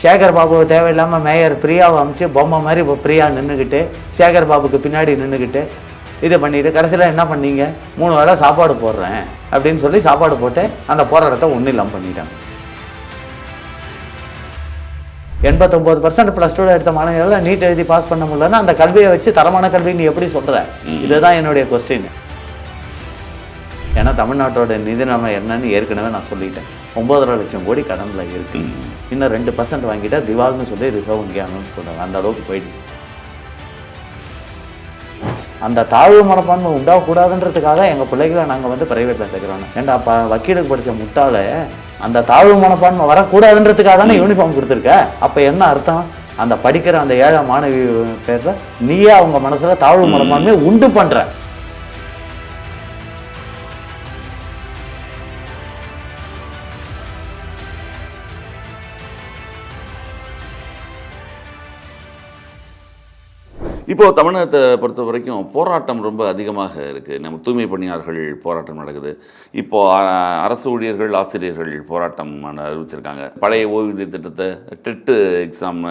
சேகர் பாபு தேவையில்லாமல் மேயர் பிரியாவை அமைச்சு பொம்மை மாதிரி இப்போ பிரியா நின்றுக்கிட்டு சேகர் பாபுக்கு பின்னாடி நின்றுக்கிட்டு இது பண்ணிவிட்டு கடைசியில் என்ன பண்ணீங்க 3 வேளை சாப்பாடு போடுறேன் அப்படின்னு சொல்லி சாப்பாடு போட்டு அந்த போராட்டத்தை ஒன்றும் இல்லாமல் பண்ணிட்டாங்க. 89% +2 எடுத்த மாணவர்கள் நீட் எழுதி பாஸ் பண்ண முடியலன்னா அந்த கல்வியை வச்சு தரமான கல்வி நீ எப்படி சொல்கிற? இதுதான் என்னுடைய கொஸ்டின். ஏன்னா தமிழ்நாட்டோட நிதி நிலைமை என்னன்னு ஏற்கனவே நான் சொல்லிட்டேன். 9.5 லட்சம் கோடி கடனில் இருக்கு. இன்னும் 2% வாங்கிட்டா திவால்னு சொல்லி ரிசர்வ் வங்கி அனௌன்ஸ் பண்ணுறாங்க. அந்த அளவுக்கு போயிடுச்சு. அந்த தாழ்வு மனப்பான்மை உண்டாகக்கூடாதுன்றதுக்காக எங்கள் பிள்ளைகளை நாங்கள் ப்ரைவேட்டில் சேர்க்குறோம். ஏன்டா வக்கீலுக்கு படித்த முட்டாள அந்த தாழ்வு மனப்பான்மை வரக்கூடாதுன்றதுக்காக தானே யூனிஃபார்ம் கொடுத்துருக்க. அப்போ என்ன அர்த்தம்? அந்த படிக்கிற அந்த ஏழை மாணவி பேரில் நீயே அவங்க மனசில் தாழ்வு மனப்பான்மையை உண்டு பண்ணுற. இப்போ தமிழகத்தை பொறுத்த வரைக்கும் போராட்டம் ரொம்ப அதிகமாக இருக்குது. நம்ம தூய்மை பணியாளர்கள் போராட்டம் நடக்குது. இப்போது அரசு ஊழியர்கள் ஆசிரியர்கள் போராட்டம் அறிவிச்சிருக்காங்க. பழைய ஓய்வூதிய திட்டத்தை டெட்டு எக்ஸாம்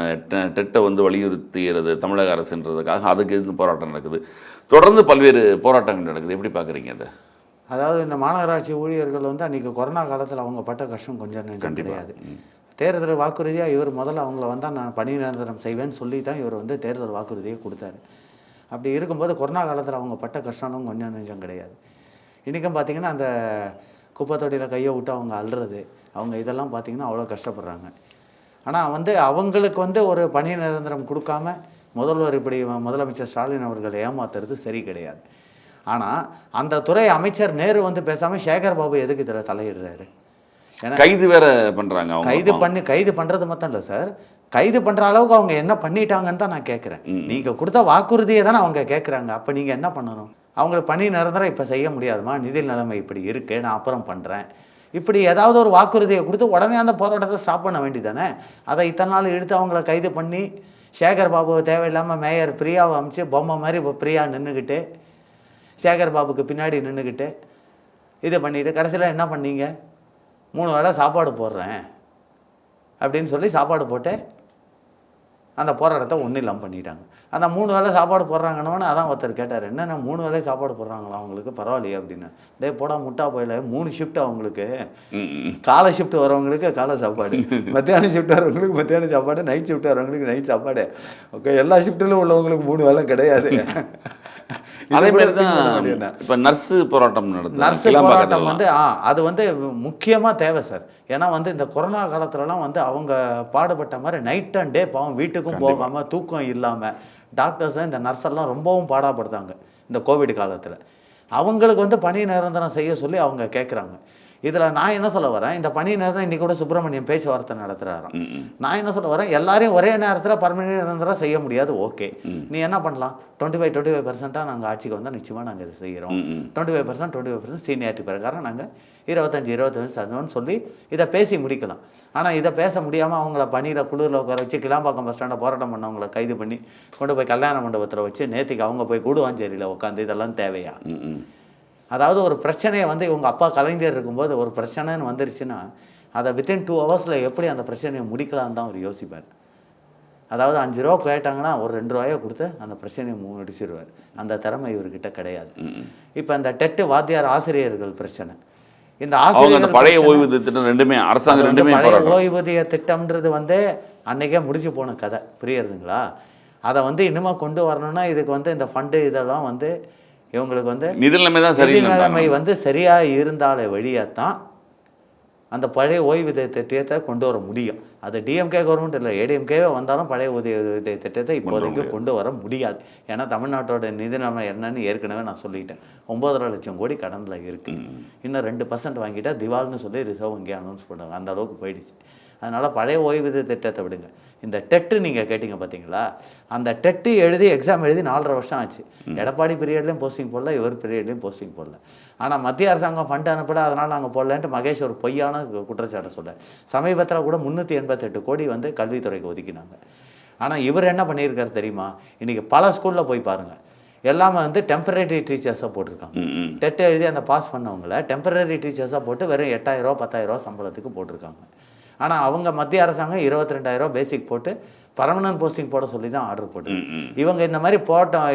டெட்டை வலியுறுத்துகிறது தமிழக அரசுன்றதுக்காக அதுக்கு எதிர்த்து போராட்டம் நடக்குது. தொடர்ந்து பல்வேறு போராட்டங்கள் நடக்குது. எப்படி பார்க்குறீங்க அதை? அதாவது இந்த மாநகராட்சி ஊழியர்கள் அன்றைக்கி கொரோனா காலத்தில் அவங்க பட்ட கஷ்டம் கொஞ்சம் நெஞ்சம் கிடையாது. தேர்தல் வாக்குறுதியாக இவர் முதல்ல அவங்கள வந்தால் நான் பணி நிரந்தரம் செய்வேன்னு சொல்லி தான் இவர் தேர்தல் வாக்குறுதியை கொடுத்தாரு. அப்படி இருக்கும்போது கொரோனா காலத்தில் அவங்க பட்ட கஷ்டமும் கொஞ்சம் நெஞ்சம் கிடையாது. இன்றைக்கும் பார்த்திங்கன்னா அந்த குப்பை தொட்டியில் கையை விட்டு அவங்க அள்ளுறது அவங்க இதெல்லாம் பார்த்திங்கன்னா அவ்வளோ கஷ்டப்படுறாங்க. ஆனால் அவங்களுக்கு ஒரு பணி நிரந்தரம் கொடுக்காம முதல்வர் இப்படி முதலமைச்சர் ஸ்டாலின் அவர்கள் ஏமாத்துறது சரி கிடையாது. ஆனால் அந்த துறை அமைச்சர் நேரு பேசாமல் சேகர் பாபு எதுக்கு இதில் தலையிடுறாரு? கைது வேற பண்றாங்க. கைது பண்றது மட்டும் இல்லை சார், கைது பண்ற அளவுக்கு அவங்க என்ன பண்ணிட்டாங்கன்னு தான் நான் கேட்குறேன். நீங்க கொடுத்த வாக்குறுதியை தானே அவங்க கேட்குறாங்க. அப்போ நீங்க என்ன பண்ணணும்? அவங்களுக்கு பணி நிரந்தரம் இப்போ செய்ய முடியாதுமா, நிதி நிலைமை இப்படி இருக்கு, நான் அப்புறம் பண்றேன், இப்படி ஏதாவது ஒரு வாக்குறுதியை கொடுத்து உடனே அந்த போராட்டத்தை ஸ்டாப் பண்ண வேண்டியதானே. அதை இத்தனை நாள் இழுத்து அவங்கள கைது பண்ணி சேகர் பாபு தேவையில்லாமல் மேயர் பிரியாவை அமைச்சு பொம்மை மாதிரி இப்போ பிரியா நின்றுக்கிட்டு சேகர் பாபுக்கு பின்னாடி நின்றுக்கிட்டு இது பண்ணிட்டு கடைசியில் என்ன பண்ணீங்க? 3 வேளை சாப்பாடு போடுறேன் அப்படின்னு சொல்லி சாப்பாடு போட்டு அந்த போராட்டத்தை ஒன்றும் இல்லாமல் பண்ணிட்டாங்க. அந்த 3 வேளை சாப்பாடு போடுறாங்கன்னு அதான் ஒருத்தர் கேட்டார், என்னென்ன 3 வேளை சாப்பாடு போடுறாங்களா அவங்களுக்கு பரவாயில்லையே அப்படின்னு. டே போடா முட்டா போயில 3 ஷிஃப்ட் அவங்களுக்கு. காலை ஷிஃப்ட் வரவங்களுக்கு காலை சாப்பாடு, மத்தியானம் ஷிஃப்ட் வரவங்களுக்கு மத்தியானம் சாப்பாடு, நைட் ஷிஃப்ட் வரவங்களுக்கு நைட் சாப்பாடு. ஓகே, எல்லா ஷிஃப்ட்டிலும் உள்ளவங்களுக்கு 3 வேளை கிடையாது. அதே மாதிரி தான் இப்போ நர்ஸு போராட்டம் நடந்தது. நர்ஸு போராட்டம் அது முக்கியமாக தேவை சார். ஏன்னா இந்த கொரோனா காலத்துலலாம் அவங்க பாடுபட்ட மாதிரி நைட் அண்ட் டே பாவம் வீட்டுக்கும் போகாமல் தூக்கம் இல்லாமல் டாக்டர்ஸ் இந்த நர்ஸெல்லாம் ரொம்பவும் பாடாப்படுத்தாங்க இந்த கோவிட் காலத்தில். அவங்களுக்கு பணி நிரந்தரம் செய்ய சொல்லி அவங்க கேட்குறாங்க. இதில் நான் என்ன சொல்ல வரேன், இந்த பணி நேரம் இன்றைக்கி கூட சுப்பிரமணியம் பேச்சுவார்த்தை நடத்துகிறாராம். நான் என்ன சொல்ல வரேன், எல்லாரையும் ஒரே நேரத்தில் பர்மனெண்ட் நிரந்தரம் செய்ய முடியாது. ஓகே, நீ என்ன பண்ணலாம், 25% நாங்கள் ஆட்சிக்கு வந்தால் நிச்சயமாக நாங்கள் இதை செய்கிறோம். 25% சீனியாரிட்டி பிரகாரம் நாங்கள் 25% சொல்லி இதை பேசி முடிக்கலாம். ஆனால் இதை பேச முடியாமல் அவங்கள பணியில் குளிரில் உட்கார வச்சு கிளாம்பாக்கம் பஸ் ஸ்டாண்டை போராட்டம் பண்ணவங்களை கைது பண்ணி கொண்டு போய் கல்யாண மண்டபத்தில் வச்சு நேற்றுக்கு அவங்க போய் கூடுவாஞ்சேரியில் உட்காந்து இதெல்லாம் தேவையா? அதாவது ஒரு பிரச்சனையை இவங்க அப்பா கலைஞர் இருக்கும்போது ஒரு பிரச்சனைன்னு வந்துருச்சுன்னா அதை வித்தின் 2 ஹவர்ஸில் எப்படி அந்த பிரச்சனையை முடிக்கலான்னு தான் அவர் யோசிப்பார். அதாவது 5 ரூபா கேட்டாங்கன்னா ஒரு 2 ரூபாயை கொடுத்து அந்த பிரச்சனையை முடிச்சிருவார். அந்த திறமை இவர்கிட்ட கிடையாது. இப்போ இந்த டெட்டு வாத்தியார் ஆசிரியர்கள் பிரச்சனை, இந்த ஆசிரியர்கள் பழைய ஓய்வூதிய திட்டம் ரெண்டுமே அரசாங்கம் பழைய ஓய்வூதிய திட்டம்ன்றது அன்னைக்கே முடிச்சு போன கதை, புரியுறதுங்களா? அதை இன்னுமா கொண்டு வரணும்னா இதுக்கு இந்த ஃபண்டு இதெல்லாம் இவங்களுக்கு நிதி நிலைமை சரியாக இருந்தாலே வழியாத்தான் அந்த பழைய ஓய்வூதிய திட்டத்தை கொண்டு வர முடியும். அது டிஎம்கே கவர்மெண்ட் இல்லை, ஏடிஎம்கேவே வந்தாலும் பழைய ஓய்வூதிய திட்டத்தை இப்போதைக்கு கொண்டு வர முடியாது. ஏன்னா தமிழ்நாட்டோட நிதி நிலைமை என்னன்னு ஏற்கனவே நான் சொல்லிட்டேன். 9.5 லட்சம் கோடி கடனில் இருக்குது. இன்னும் 2% வாங்கிட்டா திவால்னு சொல்லி ரிசர்வ் வங்கி அனௌன்ஸ் பண்ணுறாங்க. அந்த அளவுக்கு போயிடுச்சு. அதனால் பழைய ஓய்வூதிய திட்டத்தை விடுங்க. இந்த டெட்டு நீங்கள் கேட்டிங்க பார்த்தீங்களா, அந்த டெட்டு எழுதி எக்ஸாம் எழுதி 4.5 வருஷம் ஆச்சு. எடப்பாடி பீரியட்லேயும் போஸ்டிங் போடல, இவர் பீரியட்லேயும் போஸ்டிங் போடல. ஆனால் மத்திய அரசாங்கம் ஃபண்ட் அனுப்பல, அதனால் நாங்கள் போடலன்ட்டு மகேஷ் ஒரு பொய்யான குற்றச்சாட்டை சொல்ல. சமீபத்தில் கூட 388 கோடி கல்வித்துறைக்கு ஒதுக்கினாங்க. ஆனால் இவர் என்ன பண்ணியிருக்காரு தெரியுமா? இன்றைக்கி பல ஸ்கூலில் போய் பாருங்கள், எல்லாமே டெம்பரரி டீச்சர்ஸாக போட்டிருக்காங்க. டெட்டு எழுதி அந்த பாஸ் பண்ணவங்கள டெம்பரரி டீச்சர்ஸாக போட்டு வெறும் 8,000 10,000 சம்பளத்துக்கு போட்டிருக்காங்க. ஆனால் அவங்க மத்திய அரசாங்கம் 22,000 பேசிக் போட்டு பர்மனன்ட் போஸ்டிங் போட சொல்லி தான் ஆர்டர் போட்டு இவங்க இந்த மாதிரி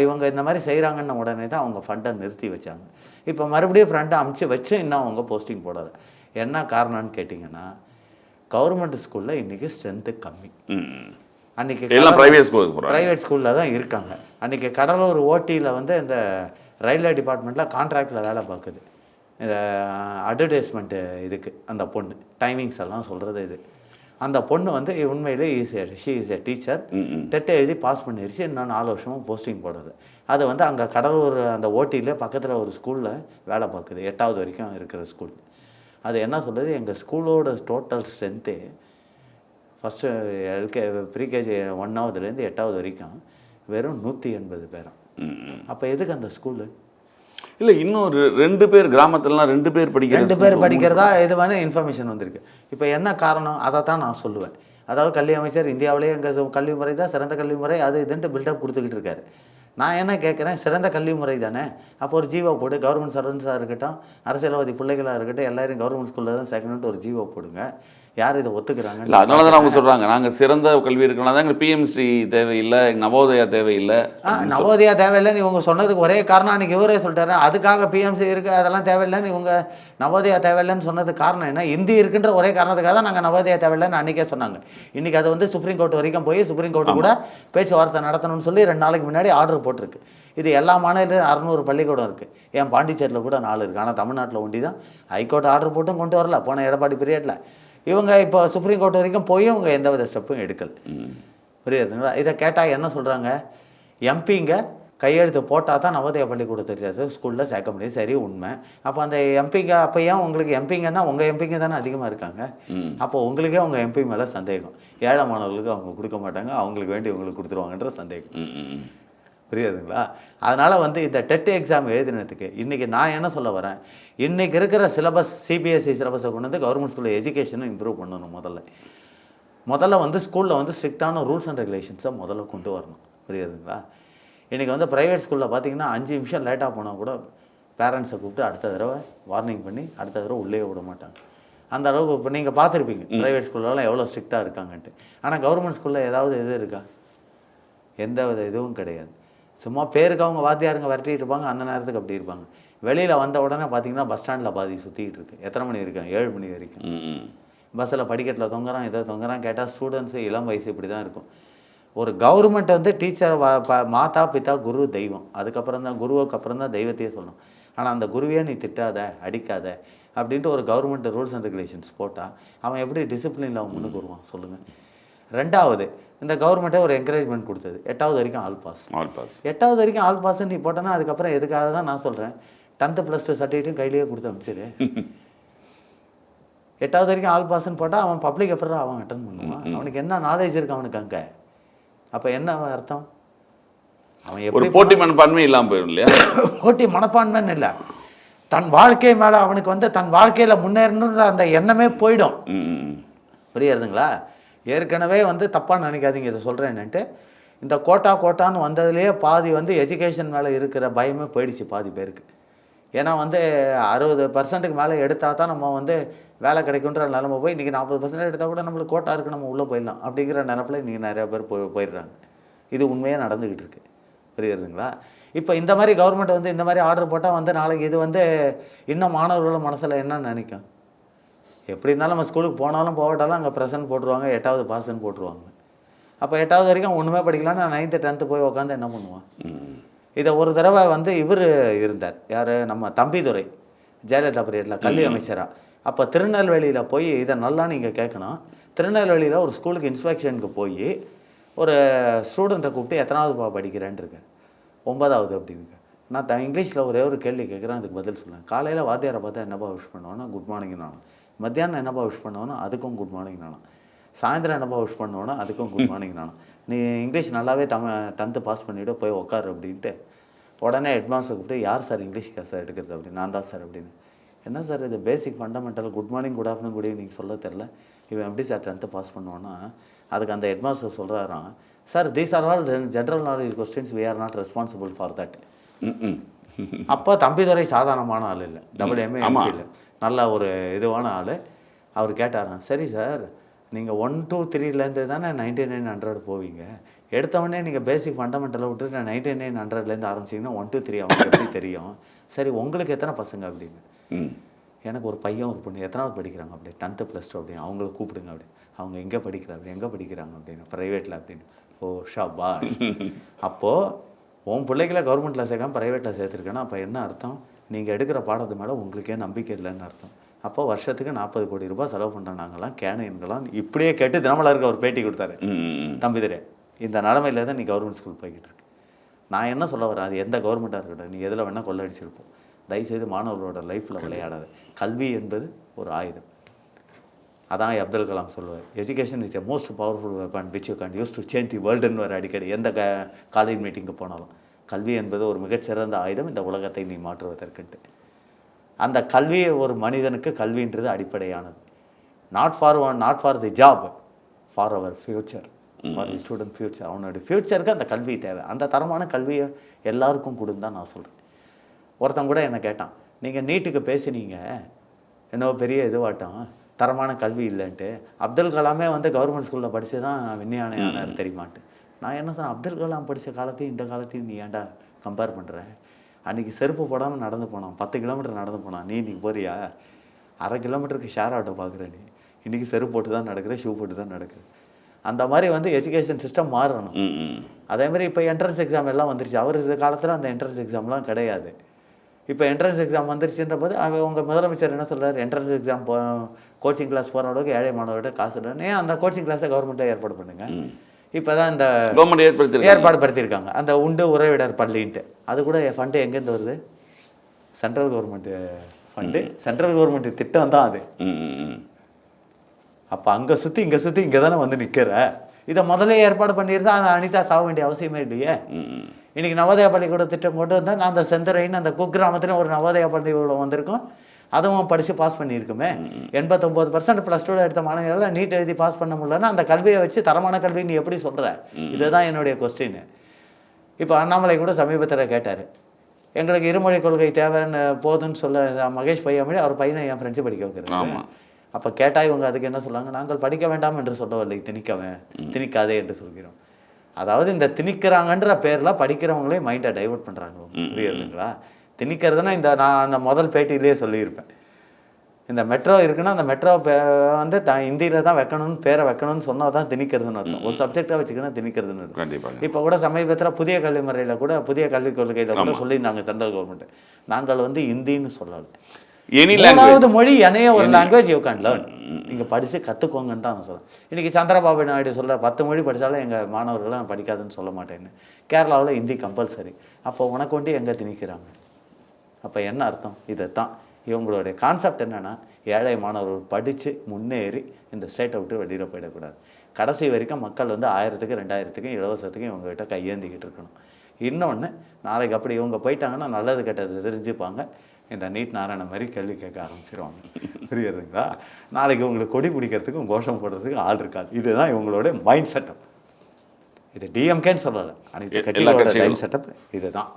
இவங்க இந்த மாதிரி செய்கிறாங்கன்னு உடனே தான் அவங்க ஃபண்டை நிறுத்தி வச்சாங்க. இப்போ மறுபடியும் ஃப்ரண்டை அமுச்சு வச்சு இன்னும் அவங்க போஸ்டிங் போடலை. என்ன காரணம்னு கேட்டிங்கன்னா கவர்மெண்ட் ஸ்கூலில் இன்றைக்கி ஸ்ட்ரென்த்து கம்மி. அன்றைக்கி ப்ரைவேட் ஸ்கூலில் தான் இருக்காங்க. அன்றைக்கி கடலூர் ஓட்டியில் வந்து இந்த ரயில்வே டிபார்ட்மெண்ட்டில் கான்ட்ராக்டில் வேலை பார்க்குது. இந்த அட்வர்டைஸ்மெண்ட்டு இதுக்கு அந்த பொண்ணு டைமிங்ஸ் எல்லாம் சொல்கிறது இது. அந்த பொண்ணு வந்து உண்மையிலே ஷீ இஸ் எ டீச்சர். டெட்டை எழுதி பாஸ் பண்ணிடுச்சு. இன்னும் 4 வருஷமும் போஸ்டிங் போடுறது. அது வந்து அங்கே கடலூர் அந்த ஓட்டியில் பக்கத்தில் ஒரு ஸ்கூலில் வேலை பார்க்குது. 8வது வரைக்கும் இருக்கிற ஸ்கூல். அது என்ன சொல்கிறது, எங்கள் ஸ்கூலோட டோட்டல் ஸ்ட்ரென்த்தே ஃபஸ்ட்டு ப்ரீகேஜி 1ஆவதுலேருந்து 8வது வரைக்கும் வெறும் 180 பேரும். அப்போ எதுக்கு அந்த ஸ்கூலு? இல்லை, இன்னும் 2 பேர் கிராமத்துலலாம் 2 பேர் படிக்கிறதா இதுவான இன்ஃபர்மேஷன் வந்திருக்கு. இப்போ என்ன காரணம் அதை தான் நான் சொல்லுவேன். அதாவது கல்வி அமைச்சர் இந்தியாவிலேயே எங்கள் கல்வி முறை தான் சிறந்த கல்வி முறை, அது இதுன்ட்டு பில்டப் கொடுத்துக்கிட்டு இருக்காரு. நான் என்ன கேட்குறேன், சிறந்த கல்வி முறை தானே, அப்போ ஒரு ஜீவோ போடு. கவர்மெண்ட் சர்வன்ஸாக இருக்கட்டும், அரசியல்வாதி பிள்ளைகளாக இருக்கட்டும், எல்லாரும் கவர்மெண்ட் ஸ்கூலில் தான் சேர்க்கணுன்ட்டு ஒரு ஜீவோ போடுங்க. யார் இதை ஒத்துக்கிறாங்க? இல்லை, அதனால தான் அவங்க சொல்கிறாங்க நாங்கள் சிறந்த கல்வி இருக்கணும் தான் எங்களுக்கு பிஎம்சி தேவையில்லை, நவோதயா தேவையில்லை. நவோதயா தேவையில்லைன்னு இவங்க சொன்னதுக்கு ஒரே காரணம் அன்றைக்கி இவரே சொல்லிட்டாரு. அதுக்காக பிஎம்சி இருக்குது அதெல்லாம் தேவையில்லைன்னு இவங்க நவோதயா தேவையில்லைன்னு சொன்னதுக்கு காரணம் என்ன? இந்தி இருக்குன்ற ஒரே காரணத்துக்காக தான் நாங்கள் நவோதயா தேவையில்லைன்னு அன்றைக்கே சொன்னாங்க. இன்றைக்கி அது வந்து சுப்ரீம் கோர்ட் வரைக்கும் போய் சுப்ரீம் கோர்ட்டு கூட பேச்சுவார்த்தை நடத்தணும்னு சொல்லி 2 நாளைக்கு முன்னாடி ஆர்டர் போட்டிருக்கு. இது எல்லா மாநிலத்திலும் 600 பள்ளிக்கூடம் இருக்குது. ஏன் பாண்டிச்சேரியில் கூட 4 இருக்குது. ஆனால் தமிழ்நாட்டில் ஒண்டி தான் ஹைகோர்ட் ஆர்டர் போட்டும் கொண்டு வரல போன எடப்பாடி பீரியடில். இவங்க இப்போ சுப்ரீம் கோர்ட் வரைக்கும் போய் இவங்க எந்த வித ஸ்டெப்பும் எடுக்கல. புரியுதுங்களா? இதை கேட்டால் என்ன சொல்கிறாங்க, எம்பிங்க கையெழுத்து போட்டால் தான் நவோதயா பள்ளிக்கூடத்தை ஸ்கூலில் சேர்க்க முடியும். சரி, உண்மை. அப்போ அந்த எம்பிங்க அப்போ ஏன் உங்களுக்கு எம்பிங்கன்னா உங்கள் எம்பிங்க தானே அதிகமாக இருக்காங்க. அப்போ உங்களுக்கே உங்கள் எம்பி மேலே சந்தேகம். ஏழை மாணவர்களுக்கு அவங்க கொடுக்க மாட்டாங்க, அவங்களுக்கு வேண்டி உங்களுக்கு கொடுத்துருவாங்கன்ற சந்தேகம். புரியுதுங்களா? அதனால் வந்து இந்த டெட் எக்ஸாம் எழுதினதுக்கு இன்றைக்கி நான் என்ன சொல்ல வரேன், இன்றைக்கி இருக்கிற சிலபஸ் சிபிஎஸ்சி சிலபஸை கொண்டு வந்து கவர்மெண்ட் ஸ்கூலில் எஜுகேஷனை இம்ப்ரூவ் பண்ணணும். முதல்ல வந்து ஸ்கூலில் வந்து ஸ்ட்ரிக்டான ரூல்ஸ் அண்ட் ரெகுலேஷன்ஸை முதல்ல கொண்டு வரணும். புரியுதுங்களா? இன்றைக்கி வந்து ப்ரைவேட் ஸ்கூலில் பார்த்தீங்கன்னா 5 நிமிஷம் லேட்டாக போனால் கூட பேரண்ட்ஸை கூப்பிட்டு அடுத்த தடவை வார்னிங் பண்ணி அடுத்த தடவை உள்ளே விட மாட்டாங்க. அந்த அளவுக்கு இப்போ நீங்கள் பார்த்துருப்பீங்க ப்ரைவேட் ஸ்கூல்லலாம் எவ்வளோ ஸ்ட்ரிக்டாக இருக்காங்கன்ட்டு. ஆனால் கவர்மெண்ட் ஸ்கூலில் ஏதாவது இது இருக்கா? எந்த வித இதுவும் கிடையாது. சும்மா பேருக்கு அவங்க வாத்தியாருங்க விரட்டிகிட்டு இருப்பாங்க, அந்த நேரத்துக்கு அப்படி இருப்பாங்க. வெளியில் வந்த உடனே பார்த்தீங்கன்னா பஸ் ஸ்டாண்டில் பாதி சுற்றிக்கிட்டு இருக்கு. எத்தனை மணி இருக்காங்க? 7 மணி வரைக்கும். பஸ்ஸில் படிக்கட்டில் தொங்குறான், ஏதோ தொங்குறான். கேட்டால் ஸ்டூடெண்ட்ஸு இளம் வயசு இப்படி தான் இருக்கும். ஒரு கவர்மெண்ட் வந்து டீச்சர் மாதா பிதா குரு தெய்வம், அதுக்கப்புறம் தான் குருவுக்கு அப்புறம் தான் தெய்வத்தையே சொல்லணும். ஆனால் அந்த குருவையே நீ திட்டாத அடிக்காத அப்படின்ட்டு ஒரு கவர்மெண்ட் ரூல்ஸ் அண்ட் ரெகுலேஷன்ஸ் போட்டால் அவன் எப்படி டிசிப்ளினில் அவன் முன்னுக்கு வருவான் சொல்லுங்கள். 2வது, இந்த கவர்மெண்ட்டே ஒரு என்கரேஜ்மெண்ட் கொடுத்தது 8வது வரைக்கும் ஆல் பாஸ். 8வது வரைக்கும் ஆல் பாஸ்ன்னு நீ போட்டோன்னா அதுக்கப்புறம் எதுக்காக தான் நான் சொல்கிறேன், 10th +2 சர்டிஃபிகேட்டும் கையிலேயே கொடுத்து அனுப்பிச்சிரு. 8வது வரைக்கும் ஆல் பாஸ்ன்னு போட்டால் அவன் பப்ளிக் எப்படி அவன் அட்டன் பண்ணுவான்? அவனுக்கு என்ன நாலேஜ் இருக்கு அவனுக்கு அங்கே? அப்போ என்ன அர்த்தம்? அவன் எப்படி போட்டி மனப்பான்மை இல்லாமல் போயிடும் இல்லையா? போட்டி மனப்பான்மைன்னு இல்லை, தன் வாழ்க்கை மேலே அவனுக்கு வந்து தன் வாழ்க்கையில் முன்னேறணுன்ற அந்த எண்ணமே போயிடும். புரியுறதுங்களா? ஏற்கனவே வந்து தப்பாக நினைக்காதீங்க இதை சொல்கிறேன் என்னன்ட்டு. இந்த கோட்டான்னு வந்ததுலேயே பாதி வந்து எஜுகேஷன் மேலே இருக்கிற பயமே போயிடுச்சு பாதி பேருக்கு. ஏன்னா வந்து 60% மேலே எடுத்தால் தான் நம்ம வந்து வேலை கிடைக்குன்ற நிலமை போய் இன்றைக்கி 40% எடுத்தால் கூட நம்மளுக்கு கோட்டா இருக்குது, நம்ம உள்ளே போயிடலாம் அப்படிங்கிற நிலப்பில் இன்றைக்கி நிறையா பேர் போயிடுறாங்க. இது உண்மையாக நடந்துக்கிட்டு இருக்குது. புரியுறதுங்களா? இப்போ இந்த மாதிரி கவர்மெண்ட் வந்து இந்த மாதிரி ஆர்டர் போட்டால் வந்து நாளைக்கு இது வந்து இன்னும் மாணவர்களோட மனசில் என்ன நினைக்கும்? எப்படி இருந்தாலும் நம்ம ஸ்கூலுக்கு போனாலும் போகட்டாலும் அங்கே ப்ரெசன்ட் போட்டுருவாங்க, 8வது பாஸ்ன்னு போட்டுருவாங்க. அப்போ 8வது வரைக்கும் ஒன்றுமே படிக்கலான்னு 9th 10th போய் உட்காந்து என்ன பண்ணுவான்? இதை ஒரு தடவை வந்து இவர் இருந்தார், யார், நம்ம தம்பிதுரை, ஜெயலலிதா பீரியடில் கல்வி அமைச்சராக. அப்போ திருநெல்வேலியில் போய் இதை நல்லா நீங்கள் கேட்கணும். திருநெல்வேலியில் ஒரு ஸ்கூலுக்கு இன்ஸ்பெக்ஷனுக்கு போய் ஒரு ஸ்டூடெண்ட்டை கூப்பிட்டு எத்தனாவது படிக்கிறேன்னு இருக்கேன், 9வது அப்படின்னு. நான் இங்கிலீஷில் ஒரே ஒரு கேள்வி கேட்குறேன், அதுக்கு பதில் சொல்லுவேன். காலையில் வாத்தியாரை பார்த்தா என்னப்பா விஷ் பண்ணுவோன்னா குட் மார்னிங் நானும், மத்தியானம் என்னப்பா விஷ் பண்ணுவோன்னா அதுக்கும் குட் மார்னிங் நானும், சாயந்தரம் என்னப்பா விஷ் பண்ணுவோன்னா அதுக்கும் குட் மார்னிங் நானும். நீ இங்கிலீஷ் நல்லாவே 10th பாஸ் பண்ணிவிட்டு போய் உட்காரு அப்படின்ட்டு உடனே ஹெட்மாஸ்டர் கூப்பிட்டு, யார் சார் இங்கிலீஷ் கிளாஸ் எடுக்கிறது அப்படின்னு. நான் தான் சார் அப்படின்னு. என்ன சார் இது பேசிக் fundamental, good morning good afternoon good evening சொல்ல தெரில, இவன் எப்படி சார் 10th பாஸ் பண்ணுவான்னா அதுக்கு அந்த ஹெட்மாஸ்டர் சொல்கிறாராம், sir these are all general knowledge questions, we are not responsible for that. அப்போ தம்பிதுரை சாதாரணமான ஆள் இல்லை, WMA இல்லை, நல்ல ஒரு இதுவான ஆள். அவர் கேட்டாராம், சரி சார் நீங்கள் 1 2 3லேருந்து தானே 9900 போவீங்க. எடுத்தவொடனே நீங்கள் பேசிக் ஃபண்டமெண்டலை விட்டுட்டு 9900லேருந்து ஆரம்பிச்சிங்கன்னா 1 2 3 அவங்களுக்கு எப்படி தெரியும்? சரி உங்களுக்கு எத்தனை பசங்க அப்படின்னு. எனக்கு ஒரு பையன் ஒரு பொண்ணு எத்தனாவது படிக்கிறாங்க அப்படி 10th +2 அப்படின்னு அவங்கள கூப்பிடுங்க அப்படி. அவங்க எங்கே படிக்கிறாங்க எங்கே படிக்கிறாங்க அப்படின்னு ப்ரைவேட்டில் அப்படின்னு. ஓ ஷாபா. அப்போது உன் பிள்ளைகளை கவர்மெண்ட்டில் சேர்க்காம ப்ரைவேட்டில் சேர்த்துருக்கேன்னா அப்போ என்ன அர்த்தம்? நீங்கள் எடுக்கிற பாடத்து மேலே உங்களுக்கே நம்பிக்கை இல்லைன்னு அர்த்தம். அப்போ வருஷத்துக்கு 40 கோடி ரூபாய் செலவு பண்ணுற நாங்களாம் கேனைன்களாம் இப்படியே கேட்டு தினமலருக்கு ஒரு பேட்டி கொடுத்தாரு. தம்பிதுரை இந்த நிலமையில தான் நீ கவர்மெண்ட் ஸ்கூல் போய்கிட்டு இருக்கு. நான் என்ன சொல்ல வரேன், அது எந்த கவர்மெண்ட்டாக இருக்கட்டும், நீ எதில் வேணால் கொள்ளடிச்சிருப்போம். தயவுசெய்து மாணவர்களோட லைஃப்பில் விளையாடாது. கல்வி என்பது ஒரு ஆயுதம். அதான் அப்துல் கலாம் சொல்லுவார், education is a most powerful weapon which you can use to change the வேர்ல்டுன்னு வர அடிக்கடி எந்த காலேஜ் மீட்டிங்கு போனாலும். கல்வி என்பது ஒரு மிகச்சிறந்த ஆயுதம் இந்த உலகத்தை நீ மாற்றுவதற்குன்ட்டு. அந்த கல்வியை ஒரு மனிதனுக்கு கல்வின்றது அடிப்படையானது. Not for the job, for our future, for the student future. அவனுடைய ஃப்யூச்சருக்கு அந்த கல்வி தேவை. அந்த தரமான கல்வியை எல்லாருக்கும் கொடுன்னு தான் நான் சொல்கிறேன். ஒருத்தன் கூட என்னை கேட்டான், நீங்கள் நீட்டுக்கு பேசினீங்க என்னவோ பெரிய இதுவாட்டம் தரமான கல்வி இல்லைன்ட்டு. அப்துல் கலாமே வந்து கவர்மெண்ட் ஸ்கூலில் படித்து தான் விஞ்ஞானியானார் தெரியுமான்ட்டு. நான் என்ன சொன்னேன், அப்துல் கலாம் படித்த காலத்தையும் இந்த காலத்தையும் நீ ஏன்டா கம்பேர் பண்ணுற? அன்றைக்கி செருப்பு போடாமல் நடந்து போனான், 10 கிலோமீட்டர் நடந்து போனான். நீ இன்றைக்கி போறியா 1/2 கிலோமீட்டருக்கு ஷேர் ஆட்டோ பார்க்குற. நீ இன்றைக்கி செருப்பு போட்டு தான் நடக்கிற, ஷூ போட்டு தான் நடக்குது. அந்த மாதிரி வந்து எஜுகேஷன் சிஸ்டம் மாறணும். அதேமாதிரி இப்போ என்ட்ரன்ஸ் எக்ஸாம் எல்லாம் வந்துருச்சு. அவர் காலத்தில் அந்த என்ட்ரன்ஸ் எக்ஸாம்லாம் கிடையாது. இப்போ என்ட்ரன்ஸ் எக்ஸாம் வந்துருச்சுன்ற போது உங்கள் முதலமைச்சர் என்ன சொல்கிறார், என்ட்ரன்ஸ் எக்ஸாம் கோச்சிங் கிளாஸ் போகிற அளவுக்கு ஏழை மாணவர்கிட்ட காசு இல்லைன்னு அந்த கோச்சிங் கிளாஸை கவர்மெண்ட்டே ஏற்பாடு பண்ணுங்க. இப்போ தான் இந்த ஏற்பாடு படுத்தியிருக்காங்க அந்த உண்டு உறைவிடர் பள்ளின்ட்டு. அது கூட ஃபண்டு எங்கேருந்து வருது? Central government fund, central government திட்டம் தான் அது. அப்போ அங்கே சுற்றி இங்கே தானே வந்து நிற்கிற. இதை முதலே ஏற்பாடு பண்ணியிருந்தா அந்த அனிதா சாக வேண்டிய அவசியமே இல்லையே. இன்றைக்கி நவோதயா பள்ளிக்கூட திட்டம் கொண்டு வந்தால் நான் அந்த செந்தரைன்னு அந்த குக்கிராமத்தில் ஒரு நவோதயா பள்ளிக்கூடம் வந்திருக்கோம். அதுவும் படித்து பாஸ் பண்ணியிருக்குமே. 89% +2 எடுத்த மாணவர்களால் நீட் எழுதி பாஸ் பண்ண முடியலன்னா அந்த கல்வியை வச்சு தரமான கல்வி நீ எப்படி சொல்கிற? இதுதான் என்னுடைய கொஸ்டின். இப்போ அண்ணாமலை கூட சமீபத்தில் கேட்டார், எங்களுக்கு இருமொழி கொள்கை தேவைன்னு போதுன்னு சொல்ல மகேஷ் பையாமொழி அவர் பையனை என் ஃப்ரெண்ட்ஸு படிக்க வைக்கிறாங்க. அப்போ கேட்டால் இவங்க அதுக்கு என்ன சொல்லுவாங்க, நாங்கள் படிக்க வேண்டாம் என்று சொல்லவில்லை, திணிக்காதே என்று சொல்கிறோம். அதாவது இந்த திணிக்கிறாங்கன்ற பேரில் படிக்கிறவங்களே மைண்டை டைவர்ட் பண்ணுறாங்க. புரியுதுங்களா? திணிக்கிறதுனா நான் அந்த முதல் பேட்டியிலேயே சொல்லியிருப்பேன், இந்த மெட்ரோ இருக்குன்னா அந்த மெட்ரோ வந்து இந்தியில் தான் வைக்கணும்னு பேரை வைக்கணும்னு சொன்னால் தான் திணிக்கிறதுன்னு அர்த்தம். ஒரு சப்ஜெக்டாக வச்சுக்கணும் திணிக்கிறதுன்னு அர்த்தம். இப்போ கூட சமீபத்தில் புதிய கல்வி முறையில் கூட புதிய கல்விக் கொள்கையில் கூட சொல்லியிருந்தாங்க சென்ட்ரல் கவர்மெண்ட், நாங்கள் வந்து இந்தின்னு சொல்லலை, மூணாவது மொழி என்னைய ஒரு லாங்குவேஜ் யூ கேன் லேர்ன், நீங்கள் படித்து கற்றுக்கோங்கன்னு தான் நான் சொல்கிறேன். இன்றைக்கி சந்திரபாபு நாயுடு சொல்ல 10 மொழி படித்தாலும் எங்கள் மாணவர்கள்லாம் படிக்காதுன்னு சொல்ல மாட்டேன்னு. கேரளாவில் ஹிந்தி கம்பல்சரி. அப்போ உனக்கு வந்து எங்கே திணிக்கிறாங்க? அப்போ என்ன அர்த்தம்? இதைத்தான் இவங்களுடைய கான்செப்ட் என்னென்னா, ஏழை மாணவர்கள் படித்து முன்னேறி இந்த ஸ்டேட்டை விட்டு வெளியில் போயிடக்கூடாது. கடைசி வரைக்கும் மக்கள் வந்து 1000க்கு 2000க்கும் இலவசத்துக்கும் இவங்ககிட்ட கையேந்திக்கிட்டு இருக்கணும். இன்னொன்று, நாளைக்கு அப்படி இவங்க போயிட்டாங்கன்னா நல்லது கெட்டது தெரிஞ்சுப்பாங்க. இந்த நீட் நாராயண மாதிரி கேள்வி கேட்க ஆரம்பிச்சிருவாங்க. புரியுதுங்களா? நாளைக்கு உங்களுக்கு கொடி பிடிக்கிறதுக்கும் கோஷம் போடுறதுக்கு ஆள் இருக்காது. இதுதான் இவங்களோட மைண்ட் செட்டப். இது டிஎம்கேன்னு சொல்லலை, அனைத்து கட்சிகளோட மைண்ட் செட்டப் இது தான்.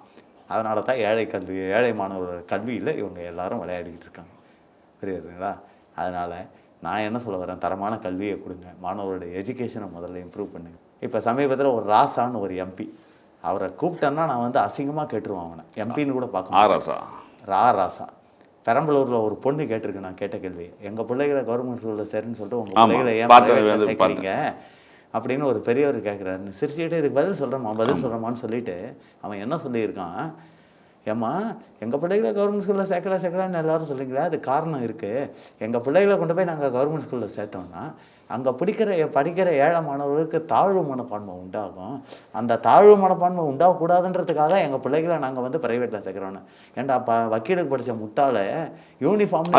அதனால தான் ஏழை மாணவர்களோட கல்வியில் இவங்க எல்லாரும் விளையாடிக்கிட்டு இருக்காங்க. புரியுதுங்களா? அதனால் நான் என்ன சொல்ல வரேன், தரமான கல்வியை கொடுங்க, மாணவரோட எஜுகேஷனை முதல்ல இம்ப்ரூவ் பண்ணுங்க. இப்போ சமீபத்தில் ஒரு ராசான்னு ஒரு எம்பி, அவரை கூப்பிட்டேன்னா நான் வந்து அசிங்கமாக கேட்டுருவான் அவனை, எம்பின்னு கூட பார்க்க. ராசா பெரம்பலூரில் ஒரு பொண்ணு கேட்டிருக்கு, நான் கேட்ட கேள்வி, எங்கள் பிள்ளைகளை கவர்மெண்ட் ஸ்கூலில் சரின்னு சொல்லிட்டு உங்கள் பிள்ளைகளை ஏன் சேர்க்குறீங்க அப்படின்னு ஒரு பெரியவர் கேட்குறாரு. சிரிச்சுக்கிட்டு இதுக்கு பதில் சொல்கிறோமான்னு சொல்லிட்டு அவன் என்ன சொல்லியிருக்கான், ஏம்மா எங்கள் பிள்ளைகளை கவர்மெண்ட் ஸ்கூலில் சேர்க்கலான்னு எல்லோரும் சொல்கிறீங்களா, அது காரணம் இருக்குது. எங்கள் பிள்ளைகளை கொண்டு போய் நாங்கள் கவர்மெண்ட் ஸ்கூலில் சேர்த்தோம்னா அங்கே படிக்கிற ஏழை மாணவர்களுக்கு தாழ்வு மனப்பான்மை உண்டாகும். அந்த தாழ்வு மனப்பான்மை உண்டாகக்கூடாதுன்றதுக்காக எங்கள் பிள்ளைகளை நாங்கள் வந்து ப்ரைவேட்டில் சேர்க்குறோன்னு. ஏன்டா வக்கீலுக்கு படித்த முட்டாளை யூனிஃபார்ம்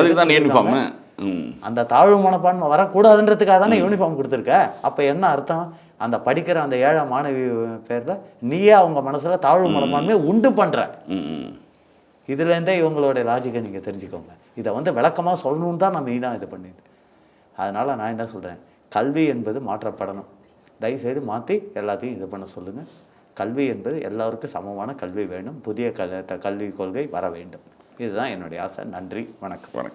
அந்த தாழ்வு மனப்பான்மை வரக்கூடாதுன்றதுக்காக தானே யூனிஃபார்ம் கொடுத்துருக்க. அப்போ என்ன அர்த்தம்? அந்த படிக்கிற அந்த ஏழை மாணவி பேரில் நீயே அவங்க மனசில் தாழ்வு மனப்பான்மையை உண்டு பண்ணுற. இதுலேருந்தே இவங்களுடைய லாஜிக்கை நீங்கள் தெரிஞ்சுக்கோங்க. இதை வந்து விளக்கமாக சொல்லணுன்னு தான் நான் மெயினாக இது பண்ணிது. அதனால் நான் என்ன சொல்கிறேன், கல்வி என்பது மாற்றப்படணும். தயவுசெய்து மாற்றி எல்லாத்தையும் இது பண்ண சொல்லுங்கள். கல்வி என்பது எல்லோருக்கும் சமமான கல்வி வேணும். புதிய கல்விக் கொள்கை வர வேண்டும். இதுதான் என்னுடைய ஆசை. நன்றி, வணக்கம்.